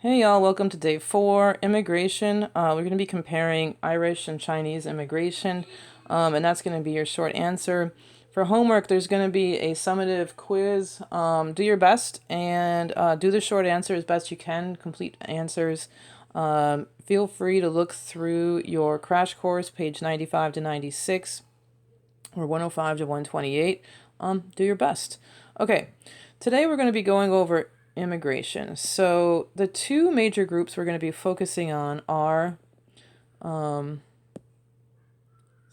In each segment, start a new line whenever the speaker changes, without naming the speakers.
Hey y'all, welcome to day 4, immigration. We're going to be comparing Irish and Chinese immigration, and that's going to be your short answer. For homework, there's going to be a summative quiz. Do your best and do the short answer as best you can, complete answers. Feel free to look through your crash course, page 95 to 96, or 105 to 128. Do your best. Okay, today we're going to be going over immigration. So the two major groups we're going to be focusing on are, see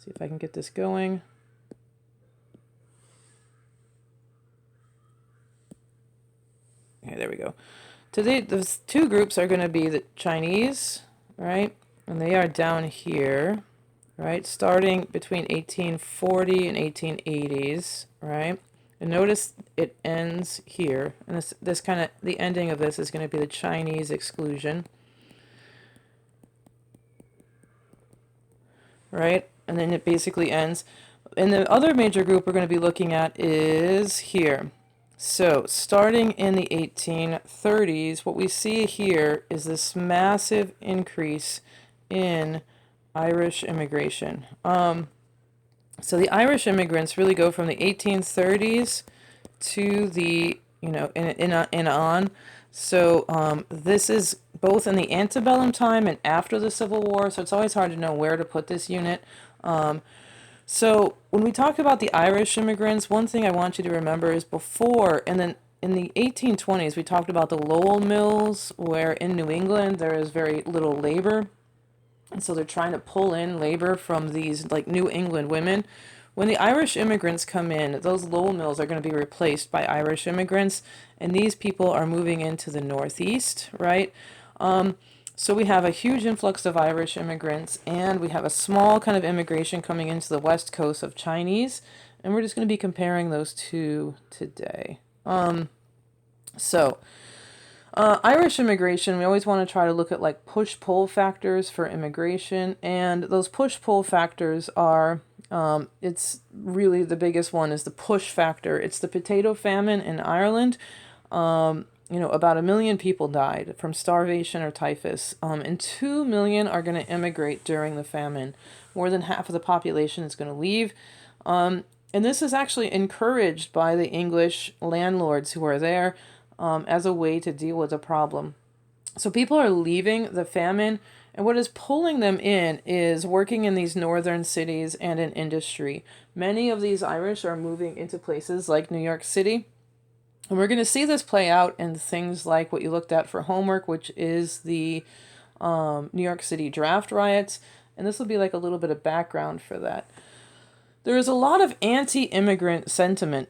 if I can get this going. Okay, there we go. Today, those two groups are going to be the Chinese, right? And they are down here, right? Starting between 1840 and 1880s, right? And notice it ends here. And this kind of, the ending of this is going to be the Chinese exclusion. Right? And then it basically ends. And the other major group we're going to be looking at is here. So starting in the 1830s, what we see here is this massive increase in Irish immigration. So the Irish immigrants really go from the 1830s to the, and on. So this is both in the antebellum time and after the Civil War, so it's always hard to know where to put this unit. So when we talk about the Irish immigrants, one thing I want you to remember is before, and then in the 1820s, we talked about the Lowell mills, where in New England there is very little labor. And so they're trying to pull in labor from these like New England women. When the Irish immigrants come in, those Lowell mills are going to be replaced by Irish immigrants, and these people are moving into the Northeast, right? So we have a huge influx of Irish immigrants, and we have a small kind of immigration coming into the West Coast of Chinese, and we're just going to be comparing those two today. So Irish immigration, we always want to try to look at like push-pull factors for immigration, and those push-pull factors are, it's really the biggest one is the push factor. It's the potato famine in Ireland. About 1 million people died from starvation or typhus, and 2 million are going to immigrate during the famine. More than half of the population is going to leave. And this is actually encouraged by the English landlords who are there as a way to deal with the problem. So people are leaving the famine, and what is pulling them in is working in these northern cities and in industry. Many of these Irish are moving into places like New York City. And we're going to see this play out in things like what you looked at for homework, which is the New York City draft riots. And this will be like a little bit of background for that. There is a lot of anti-immigrant sentiment.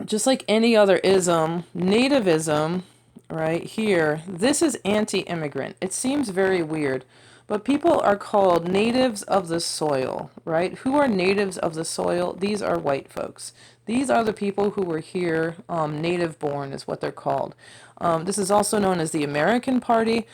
Just like any other ism, nativism, right here, this is anti-immigrant. It seems very weird, but people are called natives of the soil, right? Who are natives of the soil? These are white folks. These are the people who were here, native born is what they're called. This is also known as the American Party.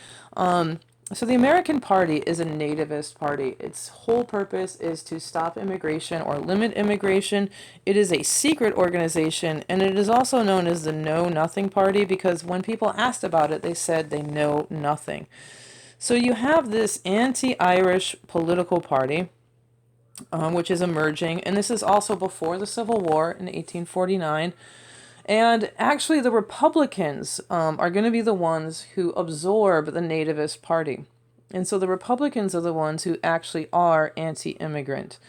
So the American Party is a nativist party. Its whole purpose is to stop immigration or limit immigration. It is a secret organization, and it is also known as the Know Nothing Party because when people asked about it, they said they know nothing. So you have this anti-Irish political party, which is emerging, and this is also before the Civil War in 1849. And actually, the Republicans are going to be the ones who absorb the nativist party. And so the Republicans are the ones who actually are anti-immigrant.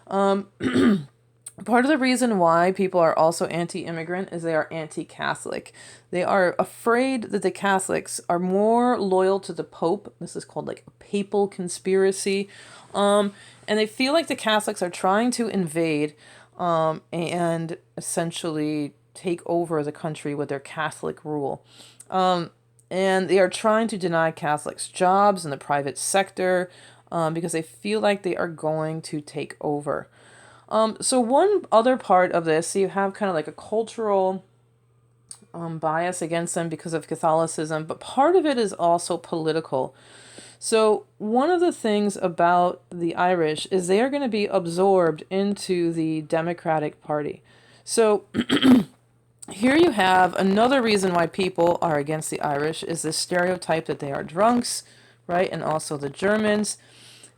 Part of the reason why people are also anti-immigrant is they are anti-Catholic. They are afraid that the Catholics are more loyal to the Pope. This is called like a papal conspiracy. And they feel like the Catholics are trying to invade and essentially take over the country with their Catholic rule. And they are trying to deny Catholics jobs in the private sector because they feel like they are going to take over. So one other part of this, so you have kind of like a cultural bias against them because of Catholicism, but part of it is also political. So one of the things about the Irish is they are going to be absorbed into the Democratic Party. So Here you have another reason why people are against the Irish is the stereotype that they are drunks, right? And also the Germans.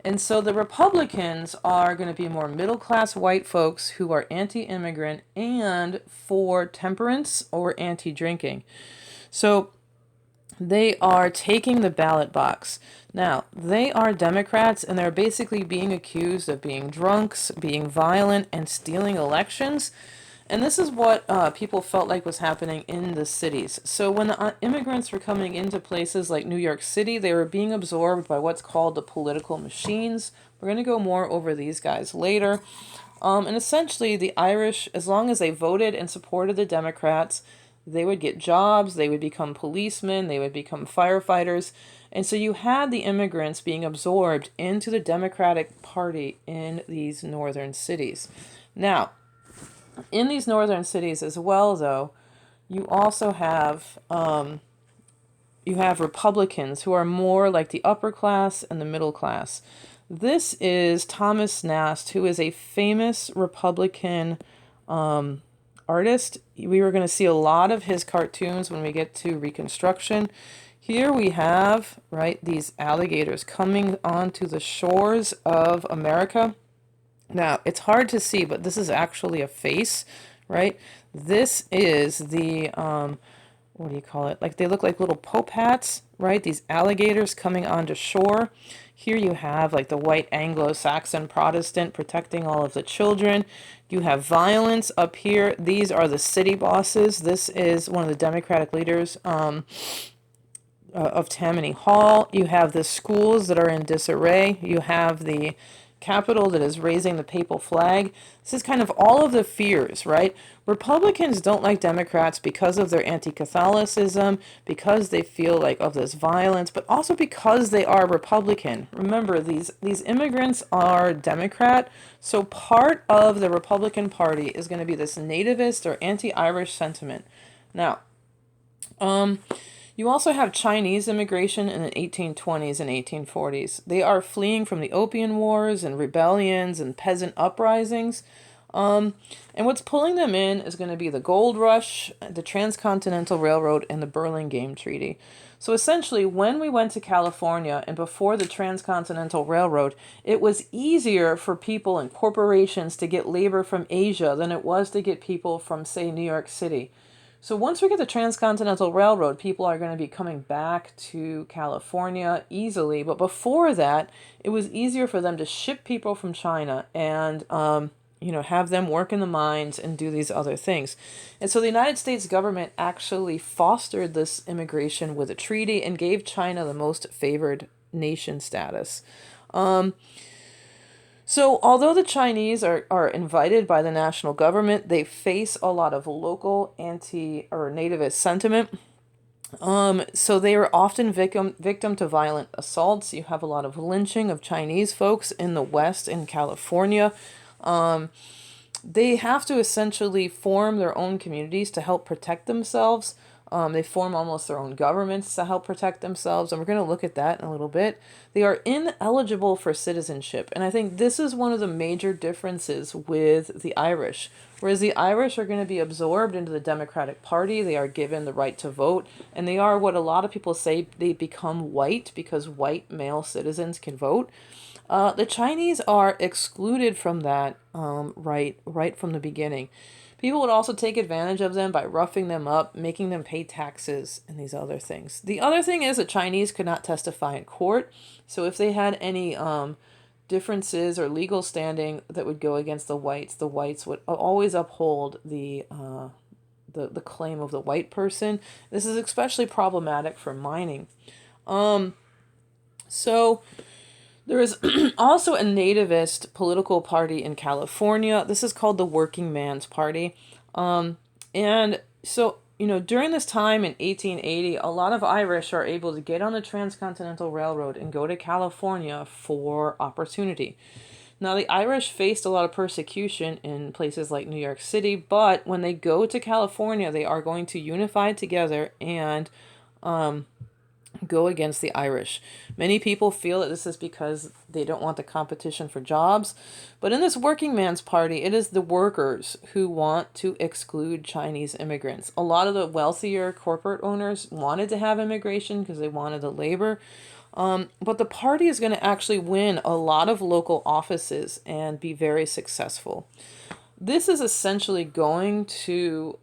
And so the Republicans are going to be more middle class white folks who are anti immigrant and for temperance or anti drinking. So they are taking the ballot box. Now, they are Democrats and they're basically being accused of being drunks, being violent, and stealing elections. And this is what people felt like was happening in the cities. So when the immigrants were coming into places like New York City, they were being absorbed by what's called the political machines. We're going to go more over these guys later. And essentially, the Irish, as long as they voted and supported the Democrats, they would get jobs, they would become policemen, they would become firefighters. And so you had the immigrants being absorbed into the Democratic Party in these northern cities. Now, in these northern cities as well, though, you also have Republicans who are more like the upper class and the middle class. This is Thomas Nast, who is a famous Republican artist. We were going to see a lot of his cartoons when we get to Reconstruction. Here we have, right, these alligators coming onto the shores of America. Now, it's hard to see, but this is actually a face, right? This is the, what do you call it? Like they look like little pope hats, right? These alligators coming onto shore. Here you have like the white Anglo-Saxon Protestant protecting all of the children. You have violence up here. These are the city bosses. This is one of the Democratic leaders of Tammany Hall. You have the schools that are in disarray. You have the Capitol that is raising the papal flag. This is kind of all of the fears, right? Republicans don't like Democrats because of their anti-Catholicism, because they feel like of this violence, but also because they are Republican. Remember, these immigrants are Democrat, so part of the Republican Party is going to be this nativist or anti-Irish sentiment. Now, you also have Chinese immigration in the 1820s and 1840s. They are fleeing from the Opium Wars and rebellions and peasant uprisings. And what's pulling them in is going to be the Gold Rush, the Transcontinental Railroad, and the Burlingame Treaty. So essentially, when we went to California and before the Transcontinental Railroad, it was easier for people and corporations to get labor from Asia than it was to get people from, say, New York City. So once we get the Transcontinental Railroad, people are going to be coming back to California easily. But before that, it was easier for them to ship people from China and, have them work in the mines and do these other things. And so the United States government actually fostered this immigration with a treaty and gave China the most favored nation status. So, although the Chinese are invited by the national government, they face a lot of local anti or nativist sentiment. So they are often victim to violent assaults. You have a lot of lynching of Chinese folks in the West in California. They have to essentially form their own communities to help protect themselves. They form almost their own governments to help protect themselves, and we're going to look at that in a little bit. They are ineligible for citizenship, and I think this is one of the major differences with the Irish. Whereas the Irish are going to be absorbed into the Democratic Party, they are given the right to vote, and they are what a lot of people say they become white because white male citizens can vote. The Chinese are excluded from that right from the beginning. People would also take advantage of them by roughing them up, making them pay taxes, and these other things. The other thing is that Chinese could not testify in court. So if they had any differences or legal standing that would go against the whites would always uphold the claim of the white person. This is especially problematic for mining. So there is also a nativist political party in California. This is called the Working Man's Party. And so, during this time in 1880, a lot of Irish are able to get on the Transcontinental Railroad and go to California for opportunity. Now, the Irish faced a lot of persecution in places like New York City, but when they go to California, they are going to unify together and go against the Irish. Many people feel that this is because they don't want the competition for jobs, but in this working man's party, it is the workers who want to exclude Chinese immigrants. A lot of the wealthier corporate owners wanted to have immigration because they wanted the labor, but the party is going to actually win a lot of local offices and be very successful. This is essentially going to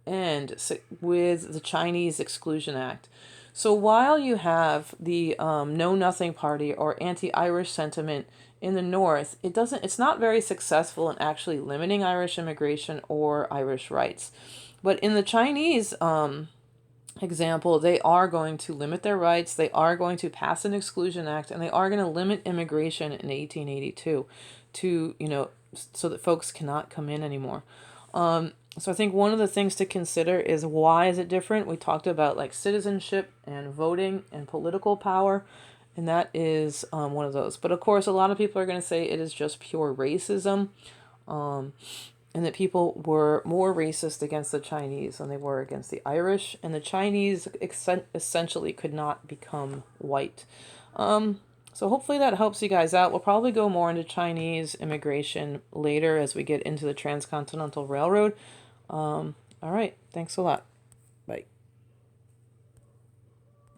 end with the Chinese Exclusion Act. So while you have the Know Nothing Party or anti-Irish sentiment in the North, it's not very successful in actually limiting Irish immigration or Irish rights. But in the Chinese example, they are going to limit their rights, they are going to pass an Exclusion Act, and they are going to limit immigration in 1882 to, so that folks cannot come in anymore. So I think one of the things to consider is, why is it different? We talked about like citizenship and voting and political power, and that is one of those. But of course, a lot of people are going to say it is just pure racism, and that people were more racist against the Chinese than they were against the Irish, and the Chinese essentially could not become white. So hopefully that helps you guys out. We'll probably go more into Chinese immigration later as we get into the Transcontinental Railroad. All right, thanks a lot.